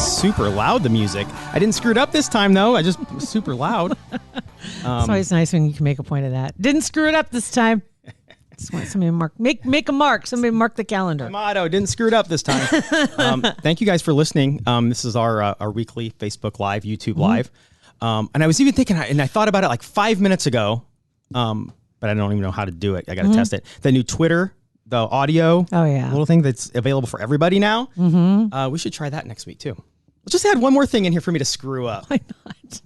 it's super loud, the music. I didn't screw it up this time, though. I just was super loud. It's always nice when you can make a point of that. Didn't screw it up this time. Just want somebody to mark. Make a mark. Somebody mark the calendar. My motto, didn't screw it up this time. Thank you guys for listening. This is our weekly Facebook Live, YouTube Live. And I was even thinking, and I thought about it like 5 minutes ago, but I don't even know how to do it. I got to test it. The new Twitter, the audio little thing that's available for everybody now. We should try that next week, too. We'll just add one more thing in here for me to screw up. Why not?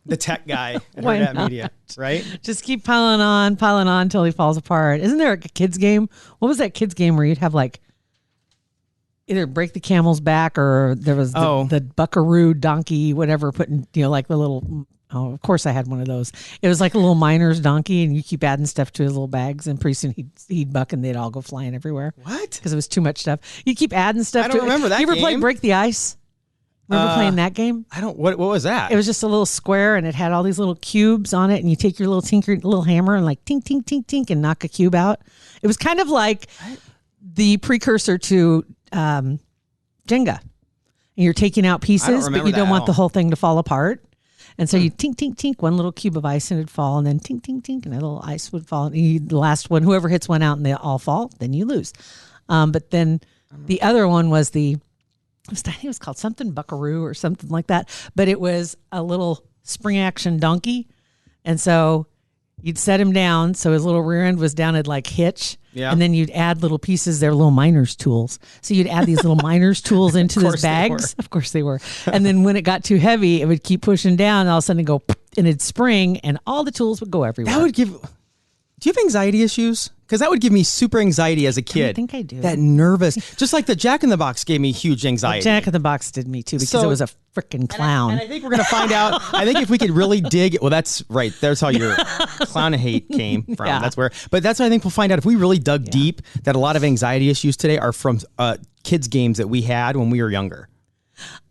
The tech guy at Hurrdat Media, right? Just keep piling on until he falls apart. Isn't there a kids game? What was that kids game where you'd have like either break the camel's back or there was the buckaroo donkey, whatever, putting, like the little, of course I had one of those. It was like a little miner's donkey and you keep adding stuff to his little bags and pretty soon he'd buck and they'd all go flying everywhere. What? Because it was too much stuff. You keep adding stuff I don't remember that You ever game. play Break the Ice? Remember playing that game? I don't. What was that? It was just a little square, and it had all these little cubes on it, and you take your little hammer and like tink, tink, tink, tink, and knock a cube out. It was kind of like the precursor to Jenga. And you're taking out pieces, but you don't want the whole thing to fall apart. And so you tink, tink, tink, one little cube of ice, and it'd fall, and then tink, tink, tink, and a little ice would fall. And the last one, whoever hits one out and they all fall, then you lose. But then the other one was I think it was called something Buckaroo or something like that. But it was a little spring action donkey. And so you'd set him down. So his little rear end was down at like hitch. Yeah. And then you'd add little pieces. They're little miner's tools. So you'd add these little miner's tools into those bags. Of course they were. And then when it got too heavy, it would keep pushing down. And all of a sudden it'd go and it'd spring and all the tools would go everywhere. That would give... Do you have anxiety issues? Because that would give me super anxiety as a kid. I think I do. That nervous. Just like the Jack in the Box gave me huge anxiety. Jack in the Box did me too because it was a freaking clown. And I think we're going to find out. I think if we could really dig. Well, that's right. There's how your clown hate came from. Yeah. That's where. But that's what I think we'll find out. If we really dug deep, that a lot of anxiety issues today are from kids' games that we had when we were younger.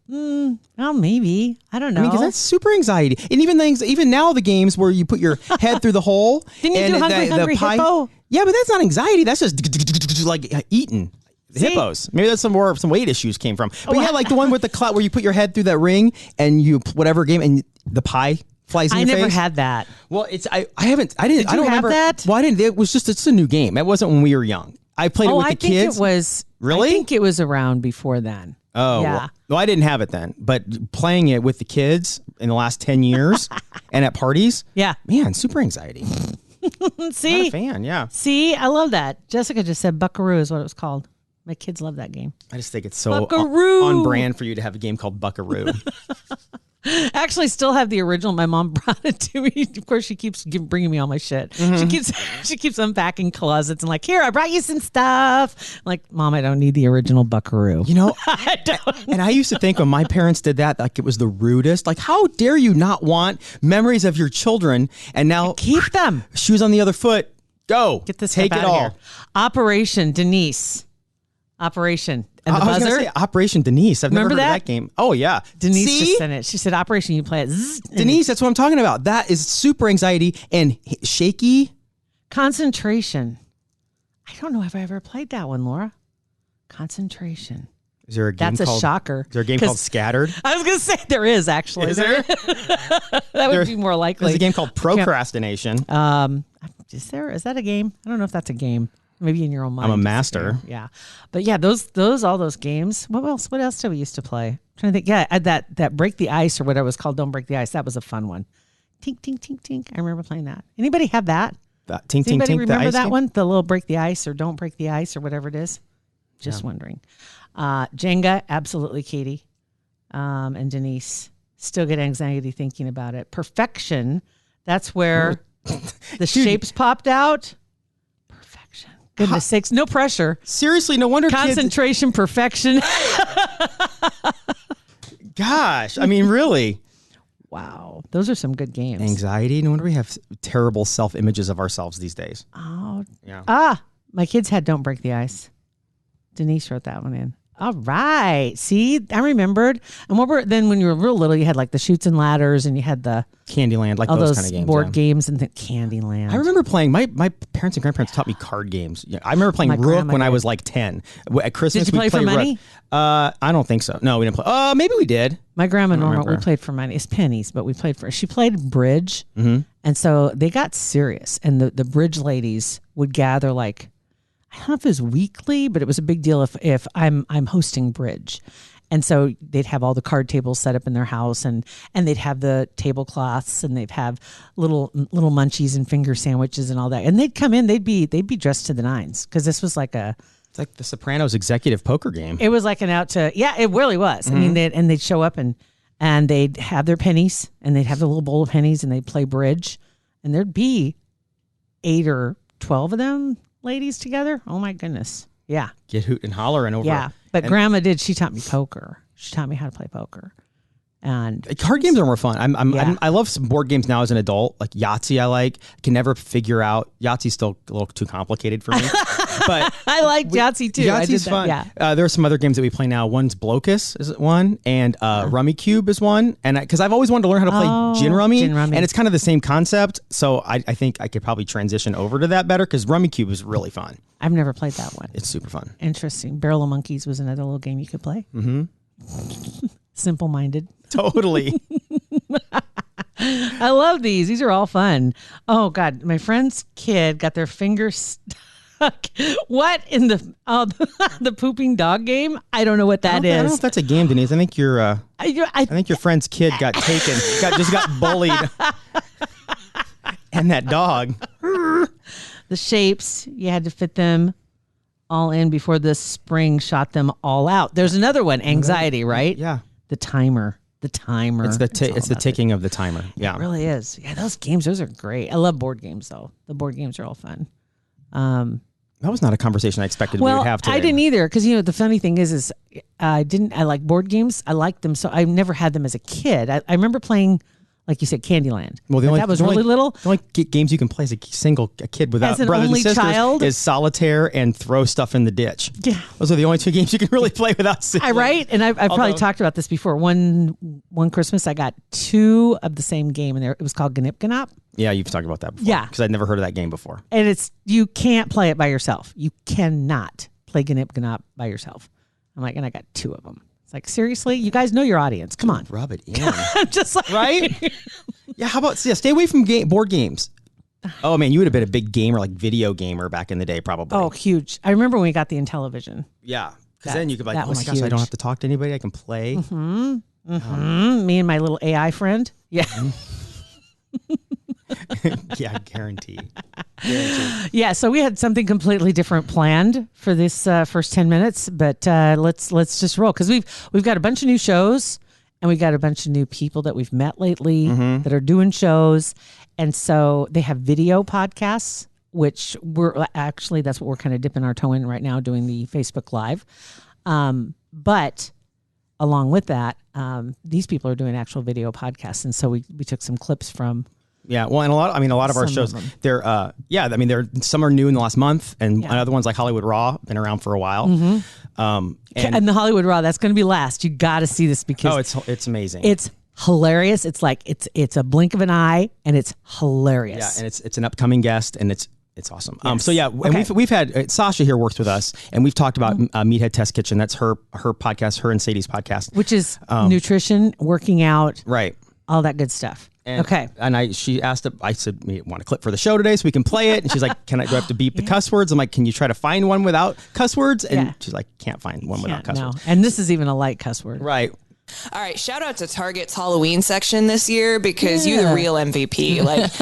Well, maybe. I don't know. Because that's super anxiety. And even now the games where you put your head through the hole. Didn't you do Hungry Hippo? Yeah, but that's not anxiety. That's just like eating hippos. Maybe that's some weight issues came from. But yeah, like the one with the clout where you put your head through that ring and you whatever game and the pie flies in your face. I never had that. Well, I don't remember that. Well, I didn't. It's a new game. It wasn't when we were young. I played it with the kids. I think it was. Really? I think it was around before then. Oh, yeah. Well, I didn't have it then, but playing it with the kids in the last 10 years and at parties, man, super anxiety. See? Not a fan, yeah. See, I love that. Jessica just said Buckaroo is what it was called. My kids love that game. I just think it's so on brand for you to have a game called Buckaroo. I actually still have the original. My mom brought it to me. Of course, she keeps bringing me all my shit. Mm-hmm. She keeps unpacking closets and like, here, I brought you some stuff. I'm like, Mom, I don't need the original Buckaroo. I don't. And I used to think when my parents did that, like it was the rudest. Like, how dare you not want memories of your children? And now keep them. Shoes on the other foot. Go. Get this. Take it all. Here. Operation Denise. Operation. And the I was buzzer. gonna say Operation Denise. I've never heard of that game. Oh, yeah. Denise just sent it. She said, Operation, you play it. Denise, that's what I'm talking about. That is super anxiety and shaky. Concentration. I don't know if I ever played that one, Laura. Concentration. Is there a game That's called... a shocker. Is there a game called Scattered? I was going to say there is, actually. Is there? That would be more likely. There's a game called Procrastination. Is there? Is that a game? I don't know if that's a game. Maybe in your own mind. I'm a master. Yeah. But yeah, all those games. What else did we used to play? I'm trying to think. Yeah, that Break the Ice or whatever it was called. Don't Break the Ice. That was a fun one. Tink, tink, tink, tink. I remember playing that. Anybody have that? Tink, tink, anybody tink, remember that game? one? The little Break the Ice or Don't Break the Ice or whatever it is? Just wondering. Jenga, absolutely, Katie. And Denise. Still get anxiety thinking about it. Perfection. That's where the shapes popped out. Goodness sakes, no pressure. Seriously, no wonder concentration, perfection. Gosh, I mean, really. Wow, those are some good games. Anxiety, no wonder we have terrible self-images of ourselves these days. Oh, yeah. My kids had Don't Break the Ice. Denise wrote that one in. All right. See, I remembered. And then when you were real little, you had like the Chutes and Ladders, and you had the Candyland, like all those those kind of games. board games and the Candyland. I remember playing. My parents and grandparents taught me card games. Yeah, I remember playing My Rook grandma when I did. was like 10. At Christmas, Did you play we'd for Rook. money? I don't think so. No, we didn't play. Maybe we did. My grandma Norma, remember. we played for money. It's pennies, but we played for. She played bridge, Mm-hmm. and so they got serious. And the bridge ladies would gather like, I don't know if it was weekly, but it was a big deal if I'm hosting bridge. And so they'd have all the card tables set up in their house, and they'd have the tablecloths, and they'd have little munchies and finger sandwiches and all that. And they'd come in, they'd be dressed to the nines, because this was like It's like the Sopranos executive poker game. it was like an out to, yeah, it really was. Mm-hmm. I mean, they'd show up and they'd have their pennies, and they'd have the little bowl of pennies, and they'd play bridge, and there'd be 8 or 12 of them ladies together. Oh my goodness. Yeah. Get hoot and hollering over. Yeah. But And grandma did. She taught me poker. She taught me how to play poker. And card games are more fun. Yeah. I love some board games now as an adult, like Yahtzee. I can never figure out. Yahtzee's still a little too complicated for me. But I like Yahtzee too. I did Yahtzee's that, fun. Yeah. There are some other games that we play now. One's Blocus is one, and Rummy Cube is one. And because I've always wanted to learn how to play Gin Rummy, and it's kind of the same concept. So I think I could probably transition over to that better, because Rummy Cube is really fun. I've never played that one. It's super fun. Interesting. Barrel of Monkeys was another little game you could play. Mm-hmm. Simple-minded. Totally. I love these. These are all fun. Oh God, my friend's kid got their finger stuck. What in the the pooping dog game? I don't know what that I don't know is. if that's a game, Denise. I think your I think your friend's kid got taken, got bullied, and that dog. the shapes, you had to fit them all in before the spring shot them all out. There's another one, anxiety, right? Yeah. The timer. The timer. It's the ticking of the timer. Yeah. It really is. Yeah, those games, those are great. I love board games though. The board games are all fun. That was not a conversation I expected we would have today. I didn't either, because the funny thing is I like board games. I liked them, so I never had them as a kid. I remember playing, like you said, Candyland. Well, that was really little. The only games you can play as a kid without As an brothers only and sisters child? is solitaire and throw stuff in the ditch. Yeah. Those are the only two games you can really play without siblings. Right? And I've probably talked about this before. One Christmas, I got 2 of the same game, and it was called Gnip Gnop. Yeah, you've talked about that before. Yeah. Because I'd never heard of that game before. And you can't play it by yourself. You cannot play Gnip Gnop by yourself. I'm like, and I got 2 of them. It's like, seriously? You guys know your audience. Come on. Rub it in. I'm just like, Right? Yeah, how about, stay away from board games. Oh, man, you would have been a big gamer, like video gamer back in the day, probably. Oh, huge. I remember when we got the Intellivision. Yeah. Because then you could be like, that oh my was gosh, I don't huge. have to talk to anybody. I can play. Me and my little AI friend. Yeah. Yeah, guarantee. Yeah, so we had something completely different planned for this first 10 minutes, but let's just roll, because we've got a bunch of new shows, and we've got a bunch of new people that we've met lately that are doing shows, and so they have video podcasts, which that's what we're kind of dipping our toe in right now, doing the Facebook Live. But along with that, these people are doing actual video podcasts, and so we took some clips from. Yeah, well, and a lot of our Some shows, of them. they're some are new in the last month, and other ones like Hollywood Raw been around for a while. And the Hollywood Raw, that's going to be last. You got to see this, because it's amazing. it's hilarious. It's like it's a blink of an eye, and it's hilarious. Yeah, and it's an upcoming guest, and it's awesome. Yes. So yeah, Okay. and we've had Sasha here works with us, and we've talked about Meathead Test Kitchen. That's her podcast, her and Sadie's podcast, Which is nutrition, working out, right? all that good stuff. And, Okay. And she asked, I said, we want a clip for the show today so we can play it. And she's like, do I have to beep the cuss words? I'm like, can you try to find one without cuss words? And she's like, can't find one without cuss words. And this is even a light cuss word. Right. All right, shout out to Target's Halloween section this year, because you're the real MVP. Like,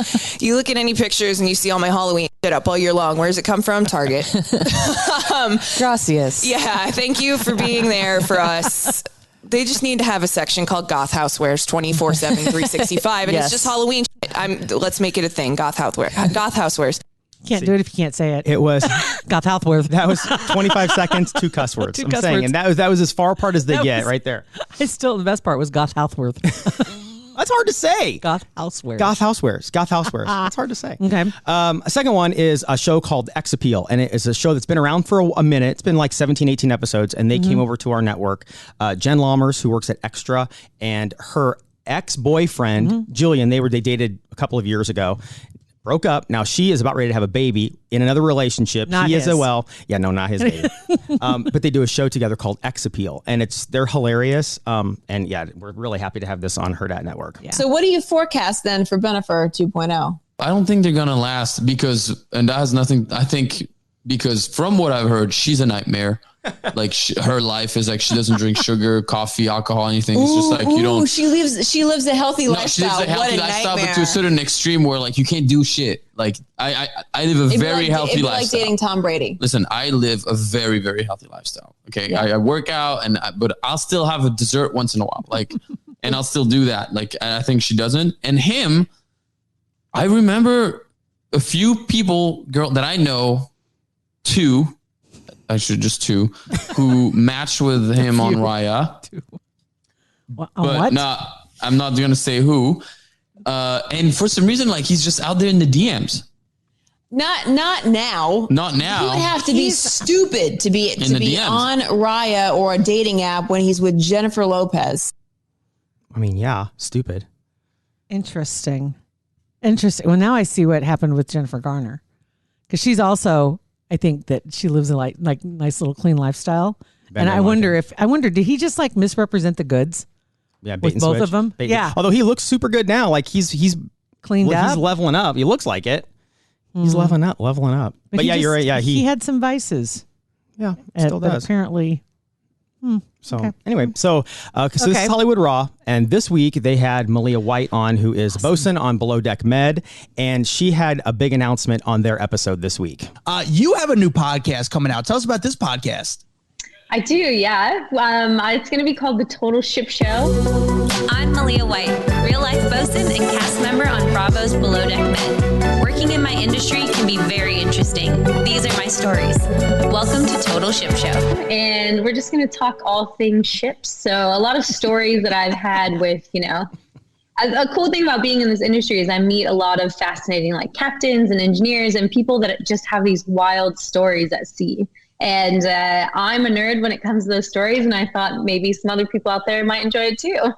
you look at any pictures and you see all my Halloween shit up all year long. Where does it come from? Target. Gracias. Yeah, thank you for being there for us. They just need to have a section called Goth Housewares 24/7, 365, and Yes. it's just Halloween shit. Let's make it a thing. Goth Housewares. Can't do it if you can't say it. It was, Goth Houseworth. that was 25 seconds, 2 cuss words. I'm cuss saying, words. and that was as far apart as they get right there. The best part was Goth Houseworth. That's hard to say. Goth housewares. Goth housewares. Goth housewares. That's hard to say. Okay. A second one is a show called X Appeal, and it is a show that's been around for a minute. It's been like 17, 18 episodes, and they came over to our network. Jen Lammers, who works at Extra, and her ex-boyfriend, Jillian, they dated a couple of years ago. Broke up. Now she is about ready to have a baby in another relationship. Not he his. is as well. Yeah, no, not his baby. But they do a show together called X Appeal, and they're hilarious. And yeah, we're really happy to have this on Hurrdat Network. Yeah. So what do you forecast then for Bennifer 2.0? I don't think they're going to last because, and that has nothing, I think, because from what I've heard, she's a nightmare. Like her life is like she doesn't drink sugar, coffee, alcohol, anything. It's just like you don't. She lives a healthy lifestyle. She lives a healthy lifestyle, nightmare. but to a certain extreme where like you can't do shit. Like I live a very healthy lifestyle. Like dating Tom Brady. Listen, I live a very, very healthy lifestyle. Okay, yeah. I work out but I'll still have a dessert once in a while. Like, and I'll still do that. Like, and I think she doesn't. And him, I remember a few people, that I know, two, who matched with him on Raya. What? I'm not going to say who. And for some reason, like he's just out there in the DMs. Not now. Not now. You would have to be stupid to be on Raya or a dating app when he's with Jennifer Lopez. I mean, yeah, stupid. Interesting. Well, now I see what happened with Jennifer Garner, because she's also, I think that she lives a like nice little clean lifestyle. And I wonder, did he just like misrepresent the goods? Yeah, with both of them. Yeah. Although he looks super good now, like he's cleaned up. He's leveling up. He looks like it. He's leveling up. But yeah, you're right. Yeah, he had some vices. Yeah, still does. But apparently. So anyway, so this is Hollywood Raw, and this week they had Malia White on, who is Bosun on Below Deck Med, and she had a big announcement on their episode this week. You have a new podcast coming out. Tell us about this podcast. I do, yeah. It's going to be called The Total Ship Show. I'm Malia White, real-life bosun and cast member on Bravo's Below Deck Med. Working in my industry can be very interesting. These are my stories. Welcome to Total Ship Show. And we're just going to talk all things ships. So a lot of stories that I've had with, a cool thing about being in this industry is I meet a lot of fascinating like captains and engineers and people that just have these wild stories at sea. And I'm a nerd when it comes to those stories, and I thought maybe some other people out there might enjoy it too.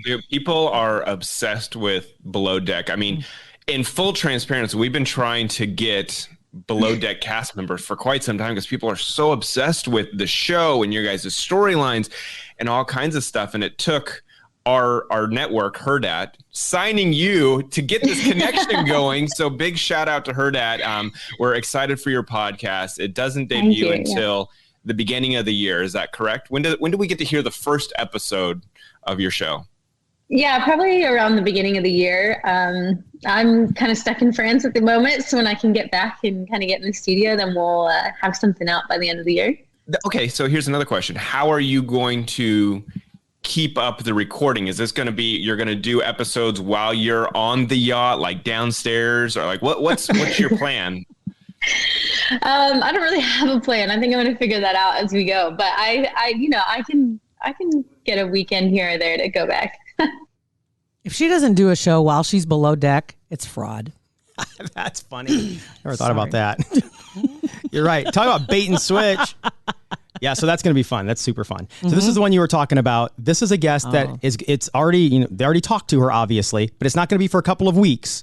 Dude, people are obsessed with Below Deck. I mean, in full transparency, we've been trying to get Below Deck cast members for quite some time because people are so obsessed with the show and your guys' storylines and all kinds of stuff. And it took our network, Hurrdat, signing you to get this connection going. So big shout out to Hurrdat. We're excited for your podcast. It doesn't debut until the beginning of the year. Is that correct? When do we get to hear the first episode of your show? Yeah, probably around the beginning of the year. I'm kind of stuck in France at the moment. So when I can get back and kind of get in the studio, then we'll have something out by the end of the year. Okay, so here's another question. How are you going to keep up the recording? Is this going to be, you're going to do episodes while you're on the yacht, like downstairs, or like what's your plan? I don't really have a plan. I think I'm going to figure that out as we go, but I can get a weekend here or there to go back. If she doesn't do a show while she's below deck, it's fraud. That's funny. Never thought about that. You're right. Talk about bait and switch. Yeah, so that's going to be fun. That's super fun. So this is the one you were talking about. This is a guest that it's already, they already talked to her, obviously, but it's not going to be for a couple of weeks.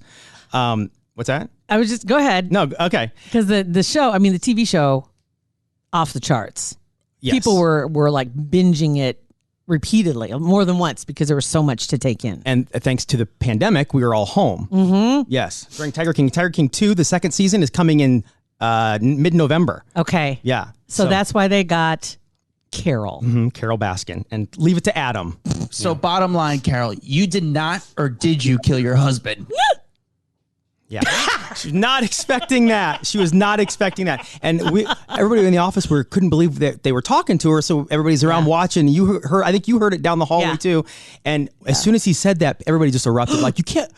What's that? I was just, go ahead. No, okay. Because the show, I mean, the TV show, off the charts. Yes. People were like binging it repeatedly, more than once, because there was so much to take in. And thanks to the pandemic, we were all home. Mm-hmm. Yes. During Tiger King 2, the second season is coming in mid-November. Okay. Yeah. So that's why they got Carol. Mm-hmm, Carol Baskin. And leave it to Adam. So bottom line, Carol, you did not, or did you kill your husband? Yeah. She was not expecting that. She was not expecting that. And everybody in the office couldn't believe that they were talking to her. So everybody's around watching. You heard, I think you heard it down the hallway too. And as soon as he said that, everybody just erupted. Like, you can't.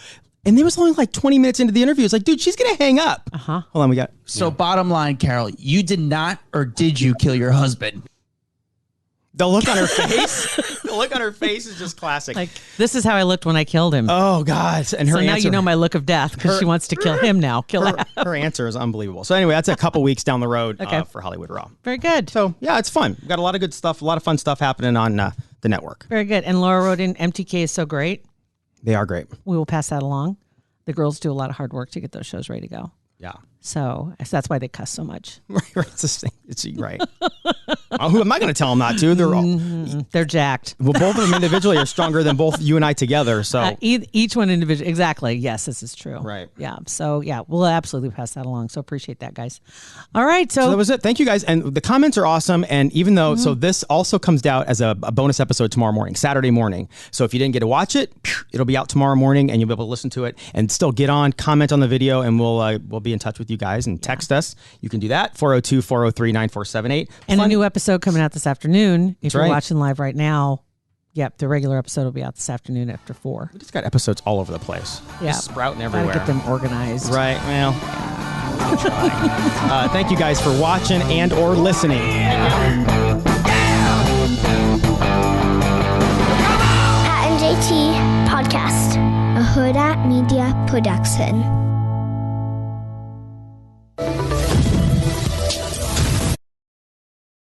And there was only like 20 minutes into the interview. It's like, dude, she's going to hang up. Uh-huh. Hold on, we got. So bottom line, Carol, you did not, or did you kill your husband? The look on her face. The look on her face is just classic. Like, this is how I looked when I killed him. Oh God! And her so now answer, you know my look of death because she wants to kill him now. Her answer is unbelievable. So anyway, that's a couple weeks down the road for Hollywood Raw. Very good. So yeah, it's fun. We've got a lot of good stuff, a lot of fun stuff happening on the network. Very good. And Laura wrote in, MTK is so great. They are great. We will pass that along. The girls do a lot of hard work to get those shows ready to go. Yeah. So that's why they cuss so much. Right. It's right. Who am I going to tell them not to? They're jacked. Well, both of them individually are stronger than both you and I together. So each one individually. Exactly. Yes, this is true. Right. Yeah. So yeah, we'll absolutely pass that along. So appreciate that, guys. All right. So that was it. Thank you guys. And the comments are awesome. And even though, so this also comes out as a bonus episode tomorrow morning, Saturday morning. So if you didn't get to watch it, it'll be out tomorrow morning and you'll be able to listen to it and still get on, comment on the video, and we'll be in touch with you guys and text us. You can do that. 402-403-9478. And a new episode coming out this afternoon. If you're right. watching live right now, yep, the regular episode will be out this afternoon after 4. We just got episodes all over the place. Yeah. Just sprouting everywhere. Gotta get them organized. Right. Well, I'm trying. Thank you guys for watching and or listening. At NJT Podcast, a Hurrdat Media Production.